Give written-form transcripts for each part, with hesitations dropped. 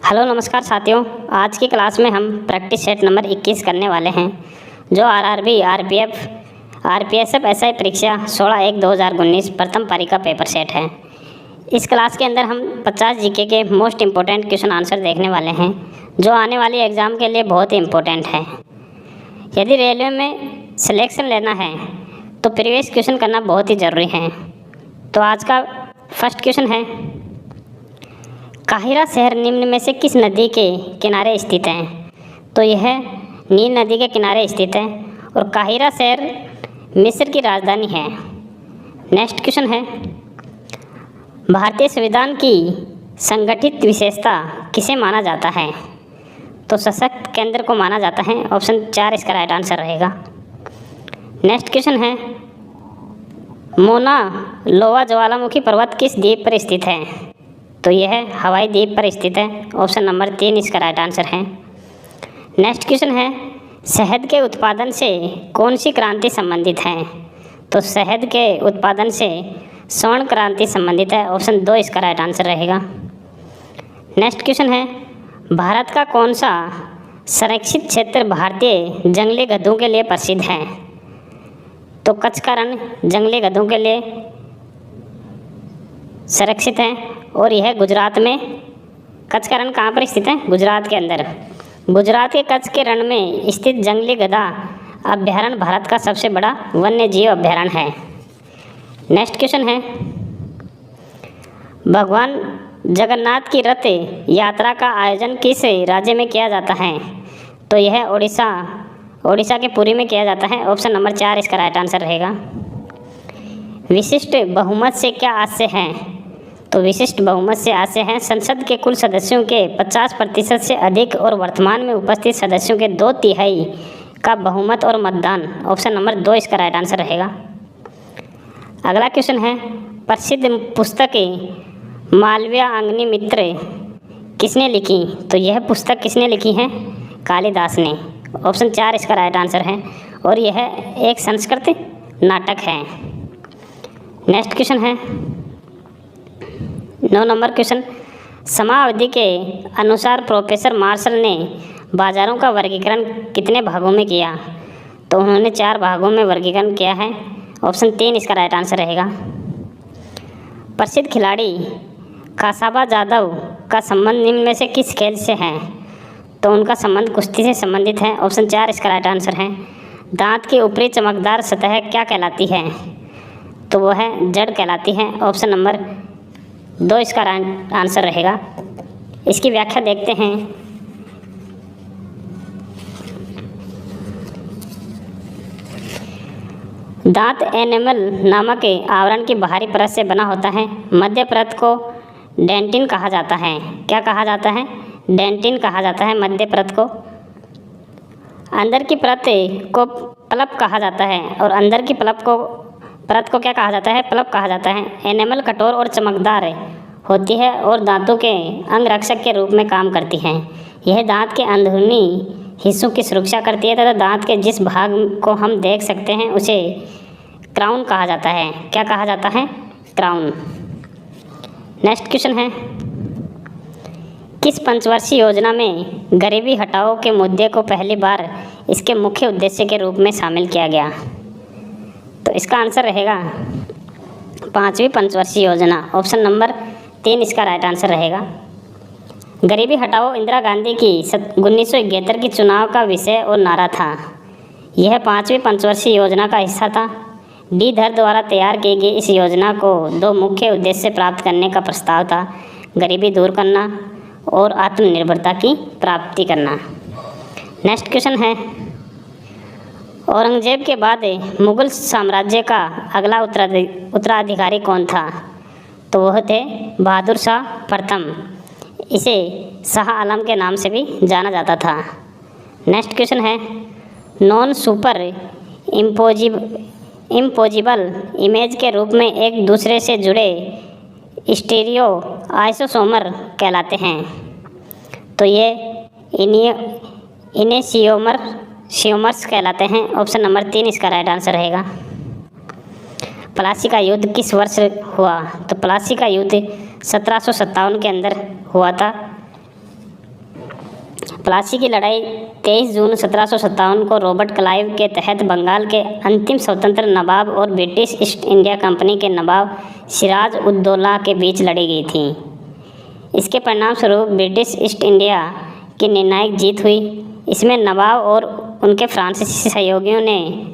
Hello नमस्कार साथियों। आज की क्लास में हम प्रैक्टिस सेट नंबर 21 करने वाले हैं जो आरआरबी, आरपीएफ, आरपीएसएफ एसआई परीक्षा 16/1/2019 प्रथम पारी का पेपर सेट है। इस क्लास के अंदर हम 50 जीके के मोस्ट इम्पोर्टेंट क्वेश्चन आंसर देखने वाले हैं जो आने वाली एग्ज़ाम के लिए बहुत ही इम्पोर्टेंट है। यदि रेलवे में सिलेक्शन लेना है तो प्रीवियस क्वेश्चन करना बहुत ही ज़रूरी है। तो आज का फर्स्ट क्वेश्चन है, काहिरा शहर निम्न में से किस नदी के किनारे स्थित है? तो यह नील नदी के किनारे स्थित है और काहिरा शहर मिस्र की राजधानी है। नेक्स्ट क्वेश्चन है, भारतीय संविधान की संगठित विशेषता किसे माना जाता है? तो सशक्त केंद्र को माना जाता है। ऑप्शन 4 इसका राइट आंसर रहेगा। नेक्स्ट क्वेश्चन है, मोना लोवा ज्वालामुखी पर्वत किस द्वीप पर स्थित है? तो यह हवाई द्वीप पर स्थित है। ऑप्शन नंबर 3 इसका राइट आंसर है। नेक्स्ट क्वेश्चन है, शहद के उत्पादन से कौन सी क्रांति संबंधित है? तो शहद के उत्पादन से स्वर्ण क्रांति संबंधित है। ऑप्शन 2 इसका राइट आंसर रहेगा। नेक्स्ट क्वेश्चन है, भारत का कौन सा संरक्षित क्षेत्र भारतीय जंगली गधों के लिए प्रसिद्ध है? तो कच्छ का रण जंगली गधों के लिए संरक्षित है और यह गुजरात में, कच्छ का रण कहाँ पर स्थित है? गुजरात के अंदर। गुजरात के कच्छ के रण में स्थित जंगली गधा अभ्यारण्य भारत का सबसे बड़ा वन्य जीव अभ्यारण्य है। नेक्स्ट क्वेश्चन है, भगवान जगन्नाथ की रथ यात्रा का आयोजन किस राज्य में किया जाता है? तो यह उड़ीसा के पुरी में किया जाता है। ऑप्शन नंबर 4 इसका राइट आंसर रहेगा। विशिष्ट बहुमत से क्या आशय है? तो विशिष्ट बहुमत से आशय है संसद के कुल सदस्यों के 50% से अधिक और वर्तमान में उपस्थित सदस्यों के 2/3 का बहुमत और मतदान। ऑप्शन नंबर 2 इसका राइट आंसर रहेगा। अगला क्वेश्चन है, प्रसिद्ध पुस्तक मालवीय अग्निमित्र किसने लिखी? तो यह पुस्तक किसने लिखी है? कालिदास ने। ऑप्शन 4 इसका राइट आंसर है और यह एक संस्कृत नाटक है। नेक्स्ट क्वेश्चन है 9 नंबर क्वेश्चन, समाअवधि के अनुसार प्रोफेसर मार्शल ने बाजारों का वर्गीकरण कितने भागों में किया? तो उन्होंने 4 भागों में वर्गीकरण किया है। ऑप्शन 3 इसका राइट आंसर रहेगा। प्रसिद्ध खिलाड़ी कासाबा जाधव का संबंध निम्न में से किस खेल से है? तो उनका संबंध कुश्ती से संबंधित है। ऑप्शन 4 इसका राइट आंसर है। दांत की ऊपरी चमकदार सतह क्या कहलाती है? तो वह है जड़ कहलाती है। ऑप्शन नंबर 2 इसका राइट आंसर रहेगा। इसकी व्याख्या देखते हैं। दांत एनेमल नामक आवरण की बाहरी परत से बना होता है। मध्य परत को डेंटिन कहा जाता है। क्या कहा जाता है? डेंटिन कहा जाता है मध्य परत को। अंदर की परत को पल्प कहा जाता है और अंदर की परत को क्या कहा जाता है? पल्प कहा जाता है। एनेमल कठोर और चमकदार होती है और दांतों के अंगरक्षक के रूप में काम करती है। यह दांत के अंदरूनी हिस्सों की सुरक्षा करती है तथा दांत के जिस भाग को हम देख सकते हैं उसे क्राउन कहा जाता है। क्या कहा जाता है? क्राउन। नेक्स्ट क्वेश्चन है, किस पंचवर्षीय योजना में गरीबी हटाओ के मुद्दे को पहली बार इसके मुख्य उद्देश्य के रूप में शामिल किया गया? तो इसका आंसर रहेगा 5वीं पंचवर्षीय योजना। ऑप्शन नंबर 3 इसका राइट आंसर रहेगा। गरीबी हटाओ इंदिरा गांधी की 1971 की चुनाव का विषय और नारा था। यह 5वीं पंचवर्षीय योजना का हिस्सा था। डी धर द्वारा तैयार की गई इस योजना को 2 मुख्य उद्देश्य प्राप्त करने का प्रस्ताव था, गरीबी दूर करना और आत्मनिर्भरता की प्राप्ति करना। नेक्स्ट क्वेश्चन है, औरंगजेब के बाद मुगल साम्राज्य का अगला उत्तराधिकारी कौन था? तो वह थे बहादुर शाह प्रथम। इसे शाह आलम के नाम से भी जाना जाता था। नेक्स्ट क्वेश्चन है, नॉन सुपर इम्पोजिबल इमेज के रूप में एक दूसरे से जुड़े स्टीरियो आइसोसोमर कहलाते हैं। तो ये इनेशियोमर्स कहलाते हैं। ऑप्शन नंबर 3 इसका राइट आंसर रहेगा। प्लासी का युद्ध किस वर्ष हुआ? तो प्लासी का युद्ध 1757 के अंदर हुआ था। प्लासी की लड़ाई 23 जून 1757 को रॉबर्ट क्लाइव के तहत बंगाल के अंतिम स्वतंत्र नवाब और ब्रिटिश ईस्ट इंडिया कंपनी के नवाब सिराज उद दौला के बीच लड़ी गई थी। इसके परिणाम स्वरूप ब्रिटिश ईस्ट इंडिया की निर्णायक जीत हुई। इसमें नवाब और उनके फ्रांसीसी सहयोगियों ने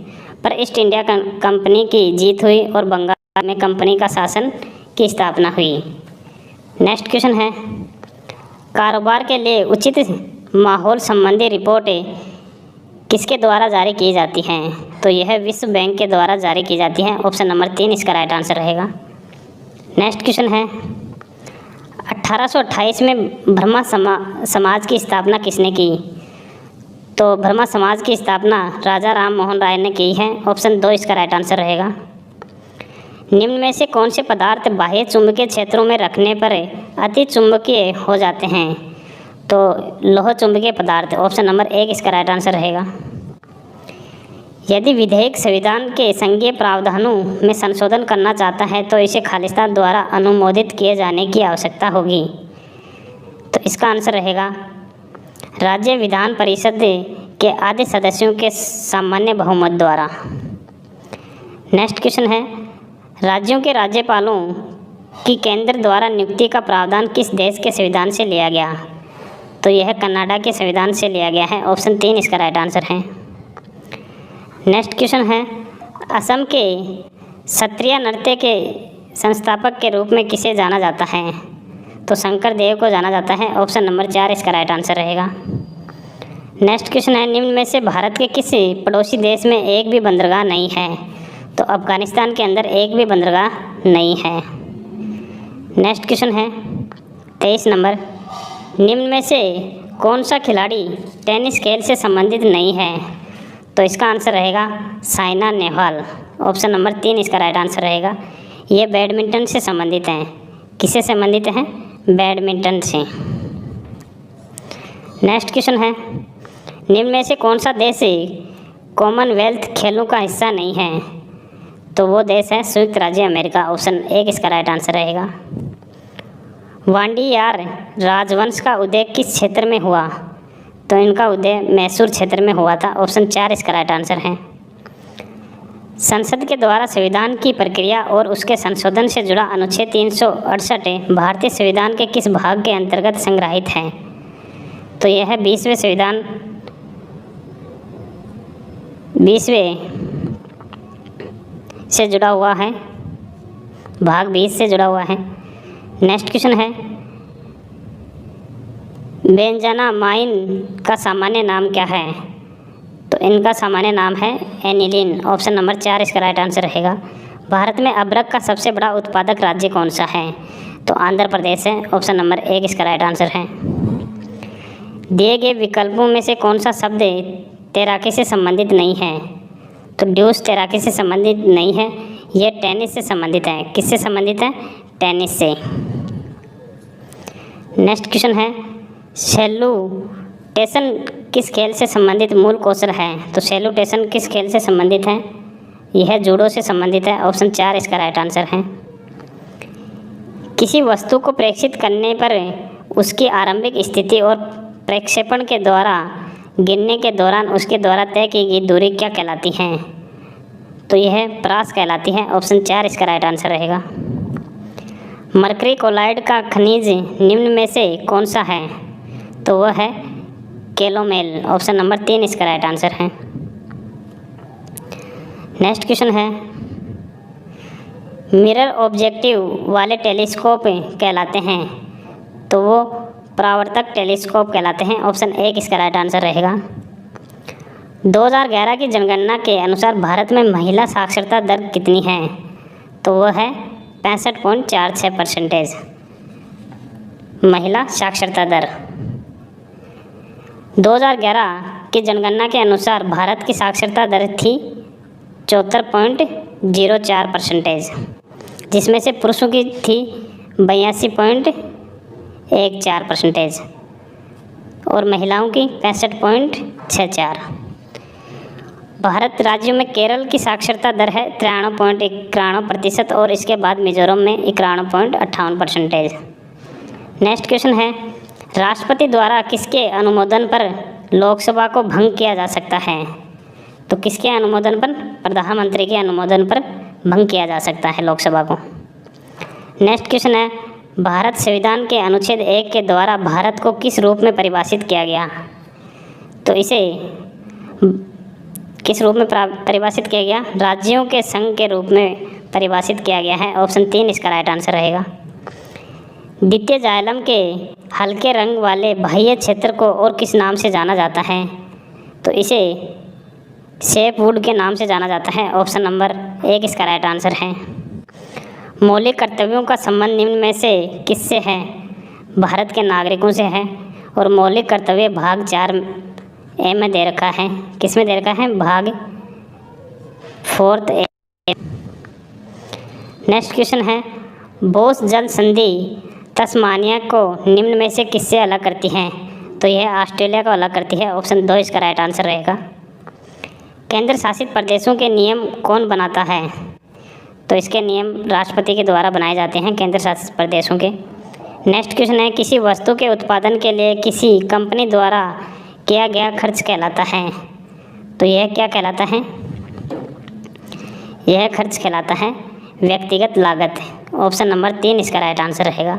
पर ईस्ट इंडिया कंपनी की जीत हुई और बंगाल में कंपनी का शासन की स्थापना हुई। नेक्स्ट क्वेश्चन है, कारोबार के लिए उचित माहौल संबंधी रिपोर्टें किसके द्वारा जारी की जाती हैं? तो यह विश्व बैंक के द्वारा जारी की जाती हैं। ऑप्शन नंबर 3 इसका राइट आंसर रहेगा। नेक्स्ट क्वेश्चन है, 1828 में ब्रह्मा समाज की स्थापना किसने की? तो ब्रह्मा समाज की स्थापना राजा राम मोहन राय ने की है। ऑप्शन 2 इसका राइट आंसर रहेगा। निम्न में से कौन से पदार्थ बाह्य चुंबकीय क्षेत्रों में रखने पर अति चुंबकीय हो जाते हैं? तो लोह चुंबकीय पदार्थ। ऑप्शन नंबर 1 इसका राइट आंसर रहेगा। यदि विधेयक संविधान के संघीय प्रावधानों में संशोधन करना चाहता है तो इसे खालिस्तान द्वारा अनुमोदित किए जाने की आवश्यकता होगी। तो इसका आंसर रहेगा राज्य विधान परिषद के आधे सदस्यों के सामान्य बहुमत द्वारा। नेक्स्ट क्वेश्चन है, राज्यों के राज्यपालों की केंद्र द्वारा नियुक्ति का प्रावधान किस देश के संविधान से लिया गया? तो यह कनाडा के संविधान से लिया गया है। ऑप्शन 3 इसका राइट आंसर है। नेक्स्ट क्वेश्चन है, असम के क्षत्रिय नृत्य के संस्थापक के रूप में किसे जाना जाता है? तो शंकर देव को जाना जाता है। ऑप्शन नंबर 4 इसका राइट आंसर रहेगा। नेक्स्ट क्वेश्चन है, निम्न में से भारत के किस पड़ोसी देश में एक भी बंदरगाह नहीं है? तो अफगानिस्तान के अंदर एक भी बंदरगाह नहीं है। नेक्स्ट क्वेश्चन है 23 नंबर, निम्न में से कौन सा खिलाड़ी टेनिस खेल से संबंधित नहीं है? तो इसका आंसर रहेगा साइना नेहवाल। ऑप्शन नंबर 3 इसका राइट आंसर रहेगा। ये बैडमिंटन से संबंधित हैं। किससे संबंधित हैं? बैडमिंटन से। नेक्स्ट क्वेश्चन है, निम्न में से कौन सा देश कॉमनवेल्थ खेलों का हिस्सा नहीं है? तो वो देश है संयुक्त राज्य अमेरिका। ऑप्शन 1 इसका राइट आंसर रहेगा। वांडियार राजवंश का उदय किस क्षेत्र में हुआ? तो इनका उदय मैसूर क्षेत्र में हुआ था। ऑप्शन 4 इसका राइट आंसर है। संसद के द्वारा संविधान की प्रक्रिया और उसके संशोधन से जुड़ा अनुच्छेद 368 भारतीय संविधान के किस भाग के अंतर्गत संग्रहित है? तो यह है 20वें संविधान 20वें से जुड़ा हुआ है, भाग 20 से जुड़ा हुआ है। नेक्स्ट क्वेश्चन है, बेंजानामाइन का सामान्य नाम क्या है? तो इनका सामान्य नाम है एनिलीन। ऑप्शन नंबर 4 इसका राइट आंसर रहेगा। भारत में अदरक का सबसे बड़ा उत्पादक राज्य कौन सा है? तो आंध्र प्रदेश है। ऑप्शन नंबर 1 इसका राइट आंसर है। दिए गए विकल्पों में से कौन सा शब्द तैराकी से संबंधित नहीं है? तो ड्यूस तैराकी से संबंधित नहीं है, यह टेनिस से संबंधित है। किससे संबंधित है? टेनिस से। नेक्स्ट क्वेश्चन है, सैल्यूटेशन किस खेल से संबंधित मूल कौशल है? तो सैल्यूटेशन किस खेल से संबंधित है? यह जूडो से संबंधित है। ऑप्शन 4 इसका राइट आंसर है। किसी वस्तु को प्रेक्षित करने पर उसकी आरंभिक स्थिति और प्रक्षेपण के द्वारा गिरने के दौरान उसके द्वारा तय की गई दूरी क्या कहलाती है? तो यह परास कहलाती है। ऑप्शन 4 इसका राइट आंसर रहेगा। मरकरी कोलाइड का खनिज निम्न में से कौन सा है? तो वह है कैलोमेल। ऑप्शन नंबर 3 इसका राइट आंसर है। नेक्स्ट क्वेश्चन है, मिरर ऑब्जेक्टिव वाले टेलीस्कोप कहलाते हैं? तो वो परावर्तक टेलीस्कोप कहलाते हैं। ऑप्शन 1 इसका राइट आंसर रहेगा। 2011 की जनगणना के अनुसार भारत में महिला साक्षरता दर कितनी है? तो वह है 65.46% महिला साक्षरता दर। 2011 की जनगणना के अनुसार भारत की साक्षरता दर थी 74.04%, जिसमें से पुरुषों की थी 82.14% और महिलाओं की 65.64। भारत राज्यों में केरल की साक्षरता दर है 93.91% और इसके बाद मिजोरम में 91.58%। नेक्स्ट क्वेश्चन है, राष्ट्रपति द्वारा किसके अनुमोदन पर लोकसभा को भंग किया जा सकता है? तो किसके अनुमोदन पर? प्रधानमंत्री के अनुमोदन पर भंग किया जा सकता है लोकसभा को। नेक्स्ट क्वेश्चन है, भारत संविधान के अनुच्छेद 1 के द्वारा भारत को किस रूप में परिभाषित किया गया? तो इसे किस रूप में परिभाषित किया गया? राज्यों के संघ के रूप में परिभाषित किया गया है। ऑप्शन 3 इसका राइट आंसर रहेगा। द्वितीय जाइलम के हल्के रंग वाले बाह्य क्षेत्र को और किस नाम से जाना जाता है? तो इसे सेपवुड के नाम से जाना जाता है। ऑप्शन नंबर 1 इसका राइट आंसर है। मौलिक कर्तव्यों का संबंध निम्न में से किससे है? भारत के नागरिकों से है। और मौलिक कर्तव्य भाग 4 ए में दे रखा है। किस में दे रखा है? भाग 4 ए। नेक्स्ट क्वेश्चन है, बोस जल संधि तस्मानिया को निम्न में से किससे अलग करती है? तो यह ऑस्ट्रेलिया को अलग करती है। ऑप्शन 2 इसका राइट आंसर रहेगा। केंद्र शासित प्रदेशों के नियम कौन बनाता है? तो इसके नियम राष्ट्रपति के द्वारा बनाए जाते हैं केंद्र शासित प्रदेशों के। नेक्स्ट क्वेश्चन है, किसी वस्तु के उत्पादन के लिए किसी कंपनी द्वारा किया गया खर्च कहलाता है? तो यह क्या कहलाता है? यह खर्च कहलाता है व्यक्तिगत लागत। ऑप्शन नंबर 3 इसका राइट आंसर रहेगा।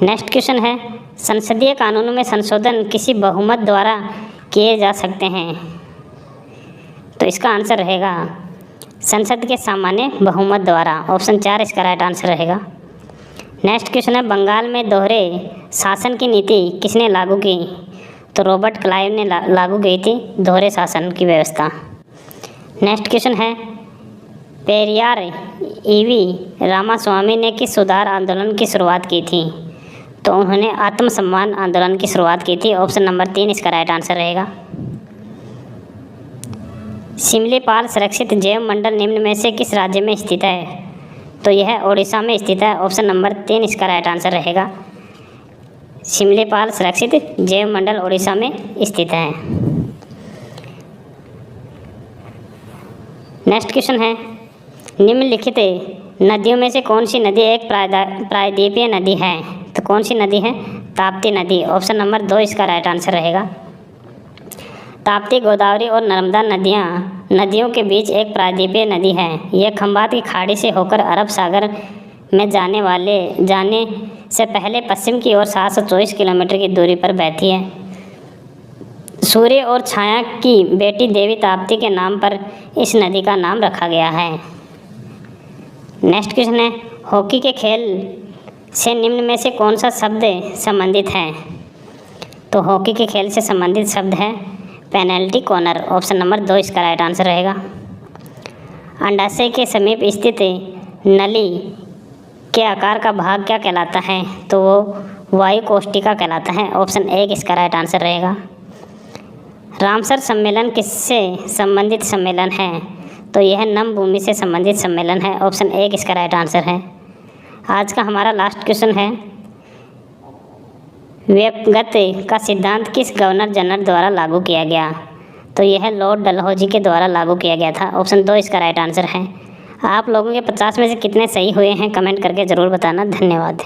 नेक्स्ट क्वेश्चन है, संसदीय कानूनों में संशोधन किसी बहुमत द्वारा किए जा सकते हैं? तो इसका आंसर रहेगा संसद के सामान्य बहुमत द्वारा। ऑप्शन 4 इसका राइट आंसर रहेगा। नेक्स्ट क्वेश्चन है, बंगाल में दोहरे शासन की नीति किसने लागू की? तो रॉबर्ट क्लाइव ने लागू की थी दोहरे शासन की व्यवस्था। नेक्स्ट क्वेश्चन है, पेरियार ईवी रामास्वामी ने किस सुधार आंदोलन की शुरुआत की थी? तो उन्होंने आत्मसम्मान आंदोलन की शुरुआत की थी। ऑप्शन नंबर 3 इसका राइट आंसर रहेगा। शिमलीपाल संरक्षित जैव मंडल निम्न में से किस राज्य में स्थित है? तो यह ओडिशा में स्थित है। ऑप्शन नंबर 3 इसका राइट आंसर रहेगा। शिमलीपाल संरक्षित जैव मंडल ओडिशा में स्थित है। नेक्स्ट क्वेश्चन है, निम्नलिखित नदियों में से कौन सी नदी एक प्रायद्वीपीय नदी है? तो कौन सी नदी है? ताप्ती नदी। ऑप्शन नंबर 2 इसका राइट आंसर रहेगा। ताप्ती, गोदावरी और नर्मदा नदियों के बीच एक प्रायद्वीपीय नदी है। यह खंबात की खाड़ी से होकर अरब सागर में जाने से पहले पश्चिम की ओर 724 किलोमीटर की दूरी पर बहती है। सूर्य और छाया की बेटी देवी ताप्ती के नाम पर इस नदी का नाम रखा गया है। नेक्स्ट क्वेश्चन है, हॉकी के खेल से निम्न में से कौन सा शब्द संबंधित है? तो हॉकी के खेल से संबंधित शब्द है पेनल्टी कॉर्नर। ऑप्शन नंबर 2 इसका राइट आंसर रहेगा। अंडाशय के समीप स्थित नली के आकार का भाग क्या कहलाता है? तो वो वायु कोष्ठिका कहलाता है। ऑप्शन 1 इसका राइट आंसर रहेगा। रामसर सम्मेलन किससे संबंधित सम्मेलन है? तो यह नम भूमि से संबंधित सम्मेलन है। ऑप्शन 1 इसका राइट आंसर है। आज का हमारा लास्ट क्वेश्चन है, व्यपगत का सिद्धांत किस गवर्नर जनरल द्वारा लागू किया गया? तो यह लॉर्ड डलहौजी के द्वारा लागू किया गया था। ऑप्शन 2 इसका राइट आंसर है। आप लोगों के 50 में से कितने सही हुए हैं कमेंट करके ज़रूर बताना। धन्यवाद।